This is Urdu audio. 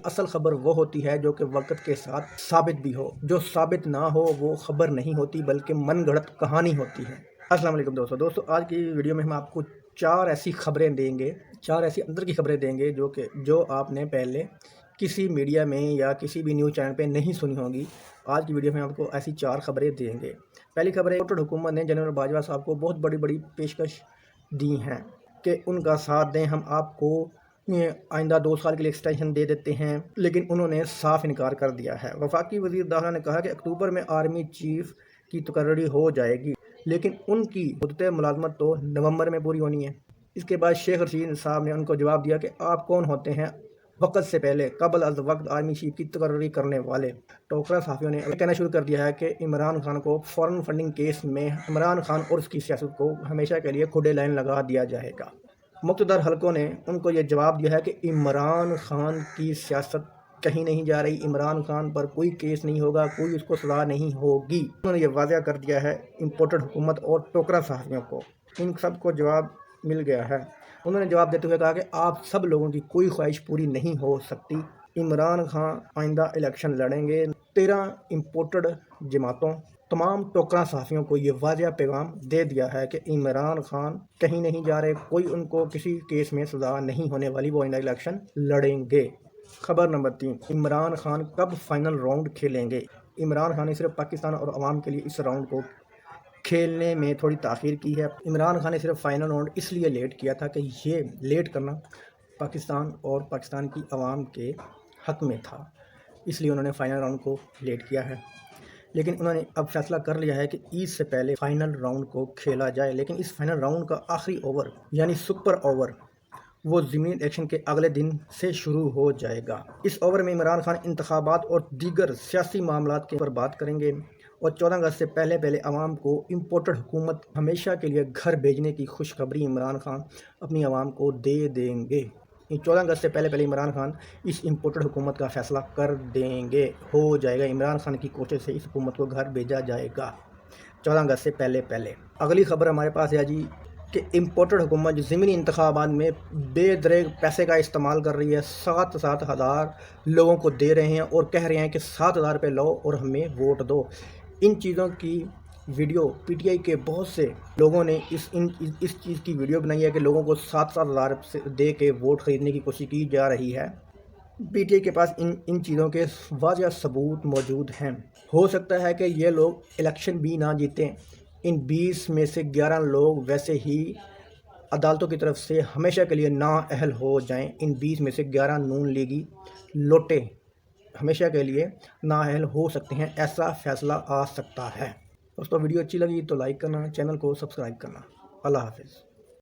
اصل خبر وہ ہوتی ہے جو کہ وقت کے ساتھ ثابت بھی ہو، جو ثابت نہ ہو وہ خبر نہیں ہوتی بلکہ من گھڑت کہانی ہوتی ہے۔ السلام علیکم دوستو آج کی ویڈیو میں ہم آپ کو 4 ایسی خبریں دیں گے، 4 ایسی اندر کی خبریں دیں گے جو آپ نے پہلے کسی میڈیا میں یا کسی بھی نیوز چینل پہ نہیں سنی ہوگی۔ آج کی ویڈیو میں آپ کو ایسی 4 خبریں دیں گے۔ پہلی خبر ہے حکومت نے جنرل باجوہ صاحب کو بہت بڑی پیشکش دی ہیں کہ ان کا ساتھ دیں، ہم آپ کو آئندہ 2 سال کے لیے ایکسٹینشن دے دیتے ہیں، لیکن انہوں نے صاف انکار کر دیا ہے۔ وفاقی وزیر داخلہ نے کہا کہ اکتوبر میں آرمی چیف کی تقرری ہو جائے گی، لیکن ان کی مدت ملازمت تو نومبر میں پوری ہونی ہے۔ اس کے بعد شیخ رشید صاحب نے ان کو جواب دیا کہ آپ کون ہوتے ہیں وقت سے پہلے قبل از وقت آرمی چیف کی تقرری کرنے والے۔ ٹوکرا صحافیوں نے کہنا شروع کر دیا ہے کہ عمران خان کو فورن فنڈنگ کیس میں عمران خان اور اس کی سیاست کو ہمیشہ کے لیے کھڈے لائن لگا دیا جائے گا۔ مقتدر حلقوں نے ان کو یہ جواب دیا ہے کہ عمران خان کی سیاست کہیں نہیں جا رہی، عمران خان پر کوئی کیس نہیں ہوگا، کوئی اس کو سزا نہیں ہوگی۔ انہوں نے یہ واضح کر دیا ہے امپورٹڈ حکومت اور ٹوکرا صحافیوں کو، ان سب کو جواب مل گیا ہے۔ انہوں نے جواب دیتے ہوئے کہا کہ آپ سب لوگوں کی کوئی خواہش پوری نہیں ہو سکتی۔ عمران خان آئندہ الیکشن لڑیں گے۔ 13 امپورٹڈ جماعتوں تمام ٹوکرا صحافیوں کو یہ واضح پیغام دے دیا ہے کہ عمران خان کہیں نہیں جا رہے، کوئی ان کو کسی کیس میں سزا نہیں ہونے والی، وہ آئندہ الیکشن لڑیں گے۔ خبر نمبر 3، عمران خان کب فائنل راؤنڈ کھیلیں گے؟ عمران خان نے صرف پاکستان اور عوام کے لیے اس راؤنڈ کو کھیلنے میں تھوڑی تاخیر کی ہے۔ عمران خان نے صرف فائنل راؤنڈ اس لیے لیٹ کیا تھا کہ یہ لیٹ کرنا پاکستان اور پاکستان کی عوام کے حق میں تھا، اس لیے انہوں نے فائنل راؤنڈ کو لیٹ کیا ہے۔ لیکن انہوں نے اب فیصلہ کر لیا ہے کہ عید سے پہلے فائنل راؤنڈ کو کھیلا جائے، لیکن اس فائنل راؤنڈ کا آخری اوور یعنی سپر اوور وہ ضمنی الیکشن کے اگلے دن سے شروع ہو جائے گا۔ اس اوور میں عمران خان انتخابات اور دیگر سیاسی معاملات کے اوپر بات کریں گے اور 14 اگست سے پہلے عوام کو امپورٹڈ حکومت ہمیشہ کے لیے گھر بھیجنے کی خوشخبری عمران خان اپنی عوام کو دے دیں گے۔ 14 اگست سے پہلے عمران خان اس امپورٹڈ حکومت کا فیصلہ کر دیں گے، ہو جائے گا۔ عمران خان کی کوشش سے اس حکومت کو گھر بھیجا جائے گا 14 اگست سے پہلے۔ اگلی خبر ہمارے پاس ہے جی کہ امپورٹڈ حکومت جو ضمنی انتخابات میں بے دریغ پیسے کا استعمال کر رہی ہے، 7 ہزار لوگوں کو دے رہے ہیں اور کہہ رہے ہیں کہ 7,000 روپے لو اور ہمیں ووٹ دو۔ ان چیزوں کی ویڈیو پی ٹی آئی کے بہت سے لوگوں نے اس چیز کی ویڈیو بنائی ہے کہ لوگوں کو 7,000 دے کے ووٹ خریدنے کی کوشش کی جا رہی ہے۔ پی ٹی آئی کے پاس ان چیزوں کے واضح ثبوت موجود ہیں۔ ہو سکتا ہے کہ یہ لوگ الیکشن بھی نہ جیتیں۔ ان 20 میں سے 11 لوگ ویسے ہی عدالتوں کی طرف سے ہمیشہ کے لیے نااہل ہو جائیں۔ ان 20 میں سے 11 نون لیگی لوٹے ہمیشہ کے لیے نااہل ہو سکتے ہیں، ایسا فیصلہ آ سکتا ہے۔ دوستو ویڈیو اچھی لگی تو لائک کرنا، چینل کو سبسکرائب کرنا۔ اللہ حافظ۔